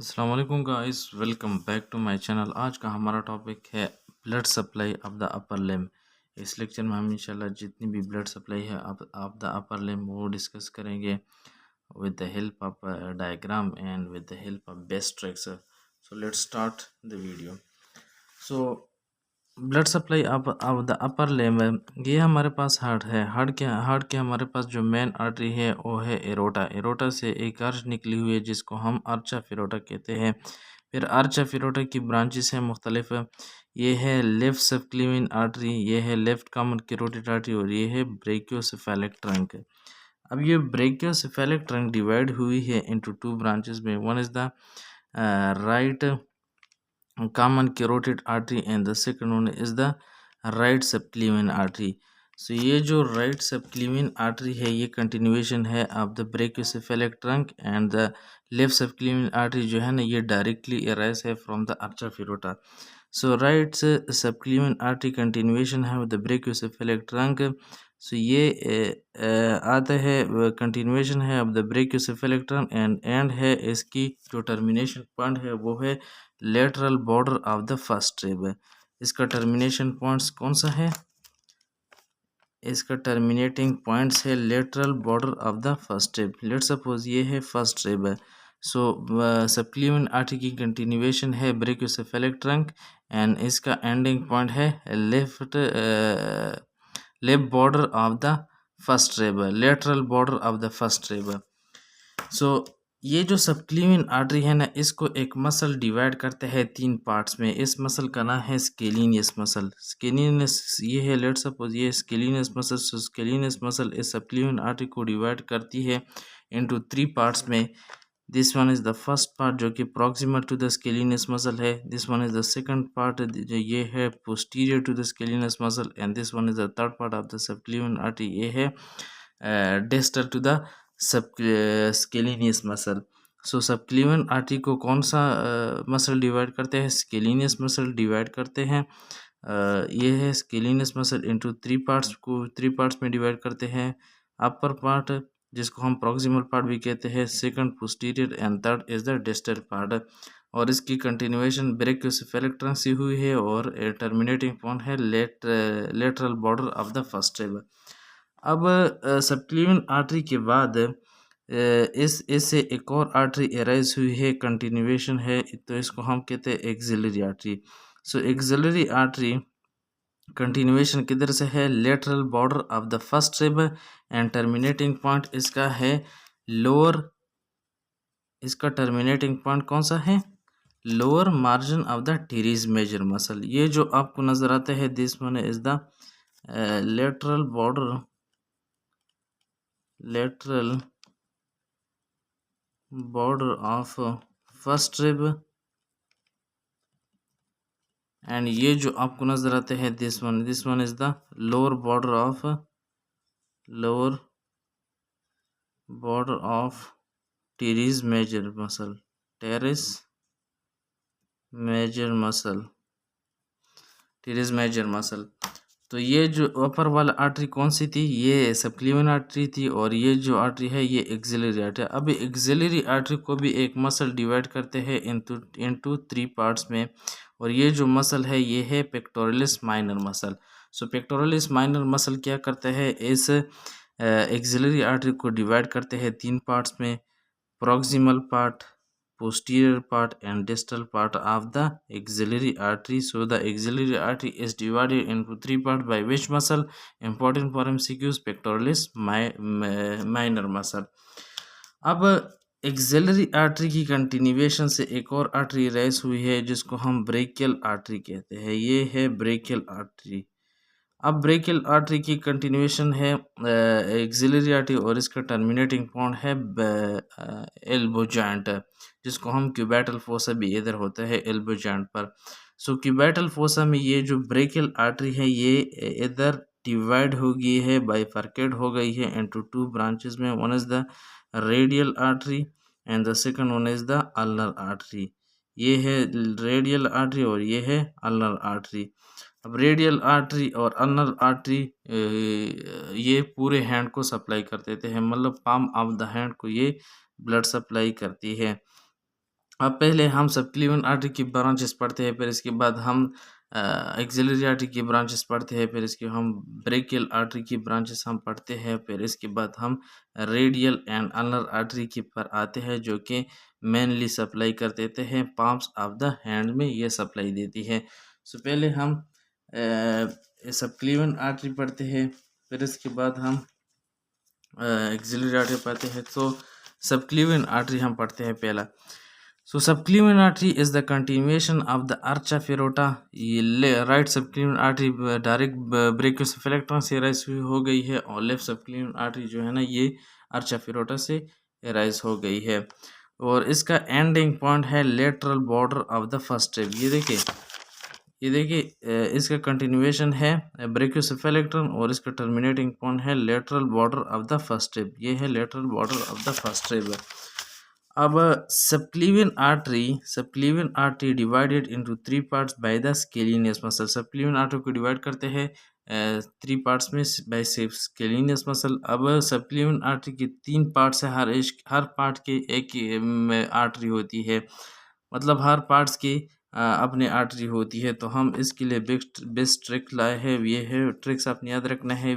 अस्सलाम वालेकुम guys, welcome back to my channel. आज का हमारा टॉपिक है blood supply of the upper limb. इस लेक्चर में हम इंशाल्लाह जितनी भी ब्लड सप्लाई है ऑफ द अपर लिम्ब वो डिस्कस करेंगे with the help of a diagram and with the help of best tricks. So let's start the video. So blood supply of the upper limb, ये हमारे पास heart है। Heart के हमारे पास जो main artery है वो है एरोटा। एरोटा से एक अर्च निकली हुई है जिसको हम अर्च ऑफ एरोटा कहते हैं। फिर अर्च ऑफ एरोटा की ब्रांचेस हैं मुख्तलिफ। ये है लेफ्ट सबक्लीवियन आर्टरी, ये है लेफ्ट कॉमन कैरोटिड आर्टरी और ये है ब्रेकियोसेफेलिक ट्रंक। अब ये ब्रेकियोसेफेलिक ट्रंक डिवाइड हुई है इनटू टू ब्रांचेस में। One is the right common carotid artery and the second one is the right subclavian artery. So ये जो right subclavian artery है ये continuation है of the brachiocephalic trunk and the left subclavian artery जो है ना ये directly arise है from the arch of aorta. So right subclavian artery continuation है with the brachiocephalic trunk. So ये आता है continuation है of the brachiocephalic trunk and है इसकी जो termination point है वो है lateral border of the first rib. इसका टर्मिनेशन पॉइंट्स कौन सा है? इसका टर्मिनेटिंग पॉइंट्स है lateral border of the first rib. Let suppose ये है फर्स्ट रिब है। सो सबक्लीवियन आर्टरी की कंटिन्यूएशन है ब्रेकियोसेफेलिक ट्रंक एंड इसका एंडिंग पॉइंट है left border of the first rib, lateral border of the first rib. So ये जो सबक्लीवियन artery है ना इसको एक मसल डिवाइड करते हैं तीन पार्ट्स में। इस मसल का नाम है स्केलिनियस मसल। स्केलिनियस ये है, लेट सपोज ये स्केलिनियस मसल। सो स्केलिनियस मसल इस सबक्लीवियन आर्टरी को डिवाइड करती है इनटू थ्री पार्ट्स में। This one is the first part जो कि proximal to the scalenus muscle है। This one is the second part जो ये है posterior to the scalenus muscle and this one is the third part of the subclavian artery, ये है distal to the scalenus muscle. So subclavian artery को कौन सा muscle divide करते हैं? स्केलिनियस मसल डिवाइड करते हैं। ये है स्केलिनियस मसल इनटू थ्री पार्ट्स में डिवाइड करते हैं। अपर पार्ट जिसको हम प्रॉक्सिमल पार्ट भी कहते हैं, second posterior and third is the distal part. और इसकी कंटिन्यूएशन ब्रेकियोसेफेलिक ट्रंक से हुई है और टर्मिनेटिंग पॉइंट है lateral border of the first rib. अब सबक्लीवियन आर्टरी के बाद इससे एक और आर्टरी एराइज हुई है, कंटिन्यूएशन है, तो इसको हम कहते हैं axillary artery. So axillary artery continuation किधर से है? Lateral border of the first rib and terminating point इसका है लोअर, इसका टर्मिनेटिंग पॉइंट कौन सा है? Lower margin of the teres major muscle. ये जो आपको नजर आता है this one is the lateral border, lateral border of first rib and ये जो आपको नजर आते हैं this one is the lower border of teres major muscle, teres major muscle। तो ये जो अपर वाला आर्टरी कौन सी थी? ये सबक्लीवियन आर्टरी थी और ये जो आर्टरी है ये एक्सिलरी आर्टरी। अब एक्सिलरी आर्टरी को भी एक मसल डिवाइड करते हैं इनटू थ्री पार्ट्स में और ये जो मसल है ये है पेक्टोरलिस माइनर मसल। सो पेक्टोरलिस माइनर मसल क्या करता है? इस एक्सिलरी आर्टरी को डिवाइड करते हैं तीन पार्ट्स में, proximal part, posterior part and distal part of the axillary artery. So the axillary artery is divided into three parts by which muscle? Important for MCQs, pectoralis minor muscle। अब axillary artery की continuation से एक और artery race हुई है जिसको हम brachial artery कहते हैं। ये है ब्रेकियल आर्टरी। अब ब्रेकियल आर्टरी की कंटिन्यूएशन है एक्सिलरी आर्टरी और इसका टर्मिनेटिंग पॉइंट है एल्बो जॉइंट, जिसको हम क्यूबैटल फोसा भी इधर होता है एल्बो जॉइंट पर। सो क्यूबैटल फोसा में ये जो ब्रेकियल आर्टरी है ये इधर डिवाइड हो गई है, बाइफर्केट हो गई है इनटू टू ब्रांचेस में। One is the radial artery and the second one is the ulnar artery. ये है रेडियल आर्टरी और ये है अल्नर आर्टरी। अब रेडियल आर्टरी और अल्नर आर्टरी ये पूरे हैंड को सप्लाई कर देते हैं, मतलब पाम ऑफ द हैंड को ये ब्लड सप्लाई करती है। अब पहले हम सबक्लीवन आर्टरी की ब्रांचेस पढ़ते हैं, फिर इसके बाद हम एक्सिलरी आर्टरी की ब्रांचेस पढ़ते हैं, फिर इसके हम ब्रेकियल आर्टरी की ब्रांचेस हम पढ़ते हैं, फिर इसके बाद हम रेडियल एंड अल्नर आर्टरी की पर आते हैं, जो कि मेनली सप्लाई कर देते हैं पाम्स ऑफ द हैंड में, ये सप्लाई देती है। सो पहले हम सबक्लीवन आर्टरी पढ़ते हैं, फिर इसके बाद हम एक्सिलरी आर्टरी पढ़ते हैं। तो सबक्लीवन आर्टरी हम पढ़ते हैं पहला। So subclavian artery is the continuation of the archa ferota। ये राइट सबक्लेवियन आर्टरी डायरेक्ट ब्रेकियोसेफेलेक्ट्रॉन से राइज हो गई है, और लेफ्ट सबक्लेवियन आर्टरी जो है ना ये archa ferota से राइज हो गई है, और इसका एंडिंग पॉइंट है lateral border of the first rib. ये देखिए इसका कंटिन्यूएशन है ब्रेकियोसेफेलेक्ट्रॉन, और इसका टर्मिनेटिंग पॉइंट है lateral border of the first rib. ये है lateral border of the first rib. अब subclavian artery divided into 3 parts by the scalenus muscle. Subclavian artery को डिवाइड करते हैं 3 पार्ट्स में बाय स्केलिनियस मसल। अब सबक्लीवियन आर्टरी के 3 पार्ट्स है, हर पार्ट के एक आर्टरी होती है, मतलब हर पार्ट्स की अपनी आर्टरी होती है। तो हम इसके लिए बेस्ट ट्रिक लाए हैं, ये है ट्रिक्स आपने याद रखना है,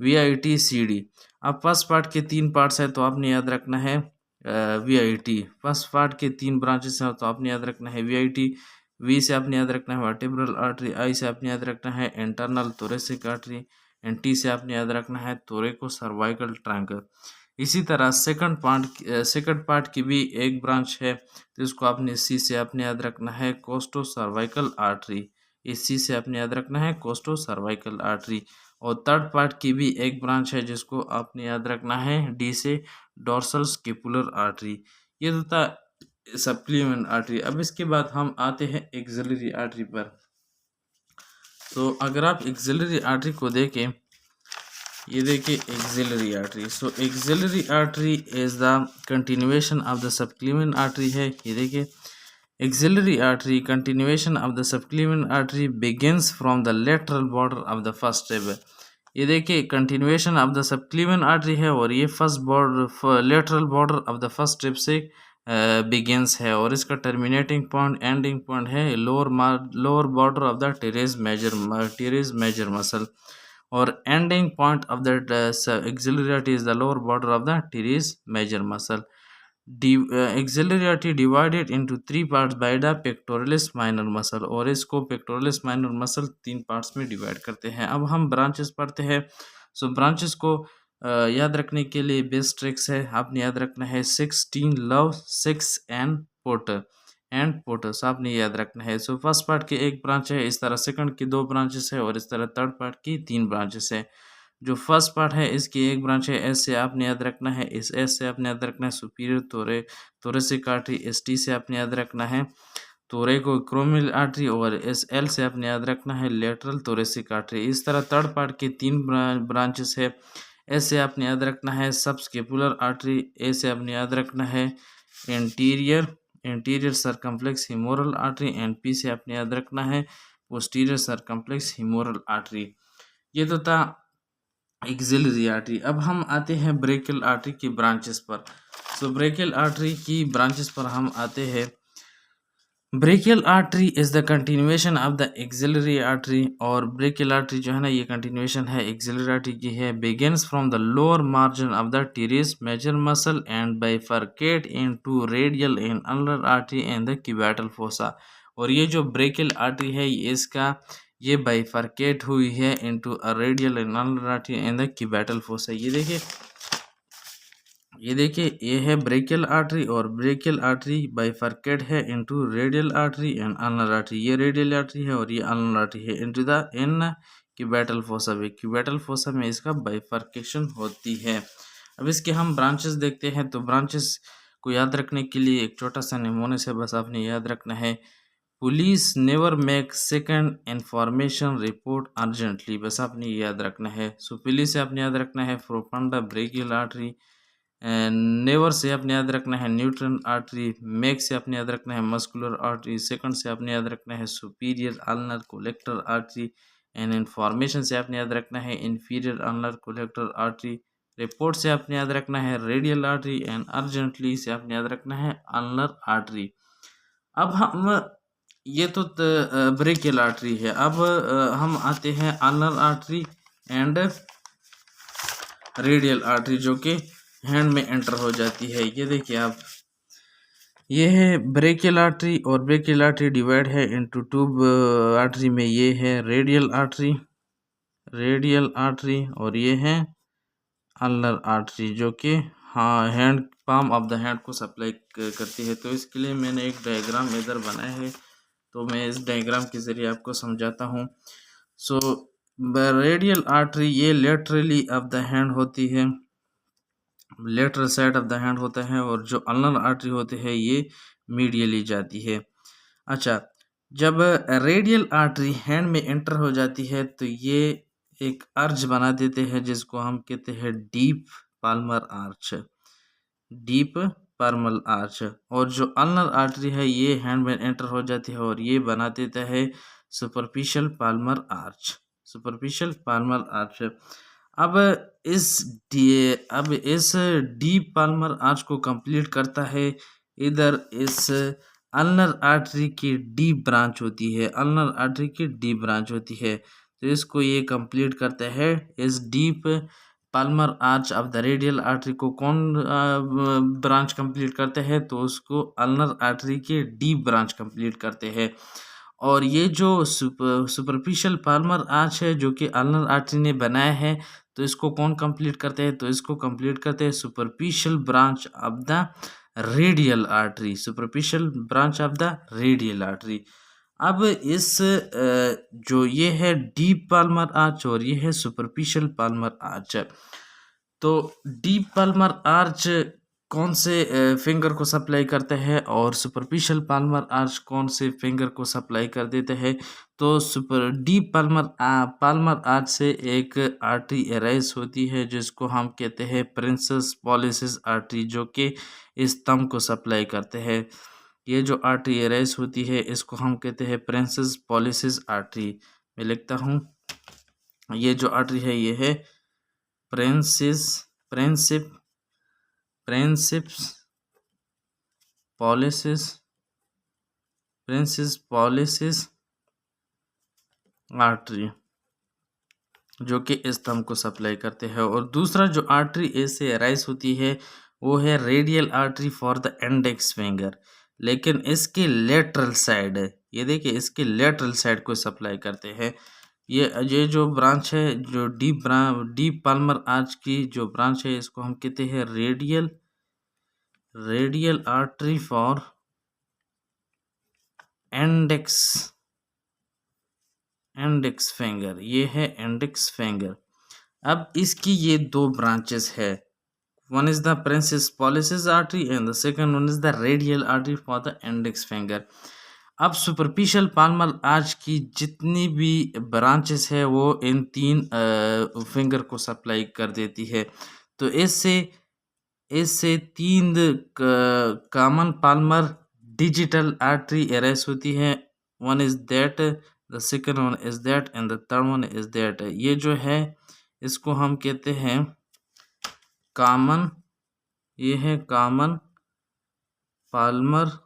VIT CD। अब फर्स्ट पार्ट के 3 पार्ट्स है, तो आपने याद रखना है VIT। फर्स्ट पार्ट के 3 ब्रांचेस हैं, तो आपने याद रखना है VIT। V से आपने याद रखना है वर्टेब्रल आर्टरी, I से आपने याद रखना है internal thoracic artery, and T से आपने याद रखना है थोरेको सर्वाइकल ट्रैंक। इसी तरह सेकंड पार्ट की भी एक ब्रांच है, तो इसको आपने C से आपने याद रखना है कोस्टो सर्वाइकल आर्टरी। इस C से आपने याद रखना है कोस्टो सर्वाइकल आर्टरी। और थर्ड पार्ट की भी एक ब्रांच है, जिसको आपने याद रखना है D से डोर्सल स्केपुलर आर्टरी। ये तो था सबक्लीवियन आर्टरी। अब इसके बाद हम आते हैं एक्सिलरी आर्टरी पर। तो अगर आप एक्सिलरी आर्टरी को देखें, ये देखिए axillary artery. So axillary artery is the continuation of the subclavian artery है। ये देखिए axillary artery continuation of the subclavian artery begins from the lateral border of the first rib. ये देखिए continuation of the subclavian artery है, और ये lateral border of the first rib से begins है, और इसका टर्मिनेटिंग पॉइंट एंडिंग पॉइंट है lower border of the teres major muscle, और ending point of the axillary artery is the lower border of the teres major muscle. Axillary artery divided into 3 parts by the pectoralis minor muscle, और इसको pectoralis minor muscle 3 parts में divide करते हैं। अब हम branches पढ़ते हैं। सो branches को याद रखने के लिए बेस्ट ट्रिक्स है, आपने याद रखना है 16 लव 6 एंड पोटस आपने याद रखना है। सो फर्स्ट पार्ट की एक ब्रांच है, इस तरह सेकंड की 2 ब्रांचेस है, और इस तरह थर्ड पार्ट की 3 ब्रांचेस है। जो फर्स्ट पार्ट है इसकी एक ब्रांच है, एस से आपने याद रखना है, इस एस से आपने याद रखना है superior thoracic artery, S T से आपने याद रखना है थोरेको क्रोमियल आर्टरी, और एस एल से आपने याद रखना है लेटरल थोरेसिक आर्टरी। इस तरह थर्ड पार्ट के 3 ब्रांचेस है, एस से आपने याद रखना है सबस्केपुलर आर्टरी, ए से आपने याद रखना है anterior circumflex हीमोरल artery, and P से आपने याद रखना है पोस्टीरियर सरकम्फ्लेक्स हीमोरल आर्टरी। ये तो था एक्सिलरी आर्टरी। अब हम आते हैं ब्रेकियल आर्टरी की ब्रांचेस पर। सो ब्रेकियल आर्टरी की ब्रांचेस पर हम आते हैं। Brachial artery is the continuation of the axillary artery, और ब्रेकियल आर्टरी जो है ना ये कंटिन्यूएशन है एक्सिलरी आर्टरी की है। Begins from the lower margin of the teres major muscle and bifurcate into radial and ulnar artery and the cubital fossa. और ये जो ब्रेकियल आर्टरी है ये बाइफरकेट हुई है into a radial and ulnar artery and the cubital fossa. ये देखिए ये है ब्रेकियल आर्टरी, और ब्रेकियल आर्टरी बाइफरकेट है into radial artery and ulnar artery. ये रेडियल आर्टरी है और ये अल्नर आर्टरी है इनटू द क्यूबिटल फोसा में। क्यूबिटल फोसा में इसका बाइफरकेशन होती है। अब इसके हम ब्रांचेस देखते हैं। तो ब्रांचेस को याद रखने के लिए एक छोटा सा निमोने से बस आपने याद रखना है, police never make second information report urgently, बस आपने याद रखना है। सो पुलिस से आपने याद रखना है profunda brachial artery, never say आपने याद रखना है न्यूट्रन आर्टरी, मेक से आपने याद रखना है मस्कुलर आर्टरी, सेकंड से आपने याद रखना है superior ulnar collector artery, and information से आपने याद रखना है inferior ulnar collector artery, report से आपने याद रखना है रेडियल आर्टरी एंड अर्जेंटली से आपने याद रखना है अल्नर आर्टरी। अब हम ये तो ब्रेकियल आर्टरी है। अब हम आते हैं ulnar artery and radial artery जो कि हैंड में एंटर हो जाती है। ये देखिए आप, ये है ब्रेकियल आर्टरी और ब्रेकियल आर्टरी डिवाइड है इनटू टू आर्टरी में। ये है रेडियल आर्टरी, और ये है अल्नर आर्टरी जो कि हाँ hand palm of the hand को सप्लाई करती है। तो इसके लिए मैंने एक डायग्राम इधर बनाया है, तो मैं इस डायग्राम के ज़रिए आपको समझाता हूँ। सो रेडियल आर्टरी ये लेटरली ऑफ द हैंड होती है, lateral side of the hand होता है, और जो अल्नर आर्टरी होती है ये मीडियली जाती है। अच्छा, जब रेडियल आर्टरी हैंड में एंटर हो जाती है तो ये एक अर्च बना देते हैं जिसको हम कहते हैं deep Palmer arch, deep Palmer arch. और जो अल्नर आर्टरी है ये हैंड में एंटर हो जाती है और ये बना देता है superficial Palmer arch, superficial Palmer arch. अब इस डीप पाल्मर आर्च को कंप्लीट करता है इधर इस अल्नर आर्टरी की डीप ब्रांच होती है, अल्नर आर्टरी की डीप ब्रांच होती है। तो इसको ये कंप्लीट करता है। इस deep Palmer arch of the radial artery को कौन ब्रांच कंप्लीट करते हैं? तो उसको अल्नर आर्टरी के डीप ब्रांच कंप्लीट करते हैं। और ये जो सुपरफिशियल पाल्मर आर्च है जो कि अल्नर आर्टरी ने बनाया है, तो इसको कौन कंप्लीट करते हैं? तो इसको कंप्लीट करते हैं superficial branch of the radial artery, superficial branch of the radial artery. अब इस जो ये है डीप पाल्मर आर्च और ये है सुपरफिशियल पाल्मर आर्च। तो डीप पाल्मर आर्च कौन से फिंगर को सप्लाई करते हैं और सुपरफिशियल पाल्मर आर्च कौन से फिंगर को सप्लाई कर देते हैं? तो सुपर डीप पाल्मर आर्च से एक आर्टरी एराइज होती है जिसको हम कहते हैं प्रिंसेस पॉलिसिस आर्टरी, जो कि इस स्तंभ को सप्लाई करते हैं। ये जो आर्टरी एराइज होती है इसको हम कहते हैं प्रिंसेस पॉलिसिस आर्टरी। मैं लिखता हूँ, ये जो आर्टरी है ये है प्रिंसिप्स पॉलिसिस आर्टरी जो कि इस स्तंभ को सप्लाई करते हैं। और दूसरा जो आर्टरी इससे अराइज होती है वो है radial artery for the index finger, लेकिन इसके लेटरल साइड, ये देखिए इसके लेटरल साइड को सप्लाई करते हैं। ये जो ब्रांच है, जो डीप पाल्मर आर्च की जो ब्रांच है इसको हम कहते हैं radial artery for index finger, ये है इंडेक्स फिंगर। अब इसकी ये दो ब्रांचेस है, one is the princess pollicis artery and the second one is the radial artery for the index finger. अब सुपरफिशियल पाल्मर आर्च की जितनी भी ब्रांचेस है वो इन तीन फिंगर को सप्लाई कर देती है। तो इससे तीन common Palmer digital artery arise होती है। One is that, the second one is that and the third one is that. ये जो है इसको हम कहते हैं कॉमन, ये है common Palmer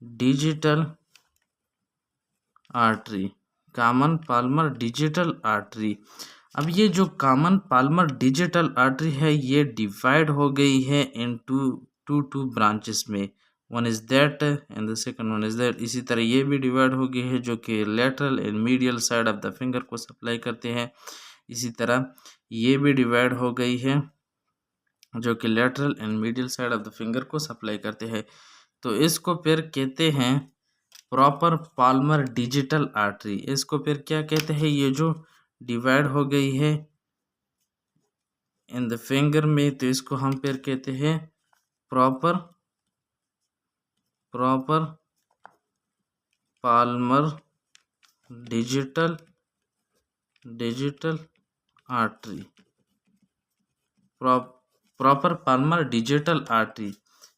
digital artery, common Palmer digital artery. अब ये जो कॉमन पाल्मर डिजिटल आर्टरी है ये डिवाइड हो गई है इन टू ब्रांचेस में, one is that and the second one is that. इसी तरह ये भी डिवाइड हो गई है जो कि lateral and medial side of the finger को सप्लाई करते हैं। इसी तरह ये भी डिवाइड हो गई है जो कि lateral and medial side of the finger को सप्लाई करते हैं। तो इसको फिर कहते हैं प्रॉपर पाल्मर डिजिटल आर्टरी। इसको फिर क्या कहते हैं? ये जो डिवाइड हो गई है इन द फिंगर में, तो इसको हम फिर कहते हैं proper Palmer digital artery, proper Palmer digital artery.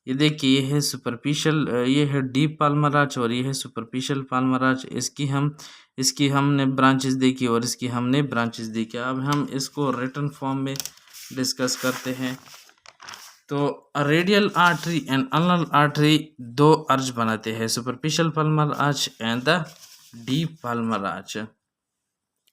ये देखिए ये है सुपरफिशियल, ये है डीप पाल्मर आर्च और ये है सुपरफिशियल पाल्मर आर्च। इसकी हम इसकी हमने ब्रांचेस देखी और इसकी हमने ब्रांचेस देखी। अब हम इसको रिटन फॉर्म में डिस्कस करते हैं। तो radial artery and ulnar artery दो अर्च बनाते हैं, superficial Palmer arch and the deep Palmer arch.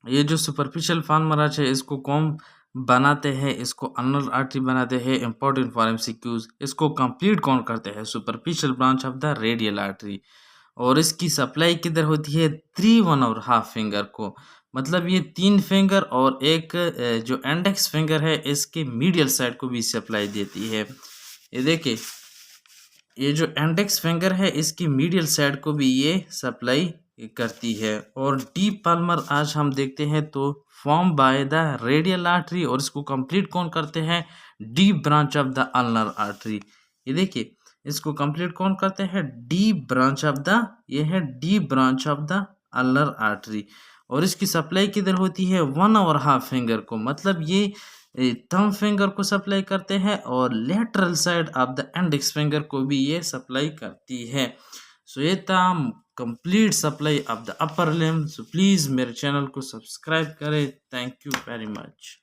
ये जो सुपरफिशियल पाल्मर आर्च है इसको कौन बनाते हैं? इसको अल्नर आर्टरी बनाते हैं। इंपॉर्टेंट फॉर एमसीक्यूज, इसको कंप्लीट कौन करते हैं? Superficial branch of the radial artery. और इसकी सप्लाई किधर होती है? 3 1/2 फिंगर को, मतलब ये 3 फिंगर और एक जो इंडेक्स फिंगर है इसके मीडियल साइड को भी सप्लाई देती है। ये देखिए, ये जो इंडेक्स फिंगर है इसकी मीडियल साइड को भी ये सप्लाई करती है। और डीप पाल्मर आज हम देखते हैं तो form by the radial artery, और इसको कंप्लीट कौन करते हैं? Deep branch of the ulnar artery. ये देखिए, इसको कंप्लीट कौन करते हैं? डीप ब्रांच ऑफ द, ये है deep branch of the ulnar artery. और इसकी सप्लाई किधर होती है? 1/2 फिंगर को, मतलब ये थंब फिंगर को सप्लाई करते हैं और lateral side of the index finger को भी ये सप्लाई करती है। सो ये था complete supply of the upper limb. So please मेरे चैनल को सब्सक्राइब करें। Thank you very much.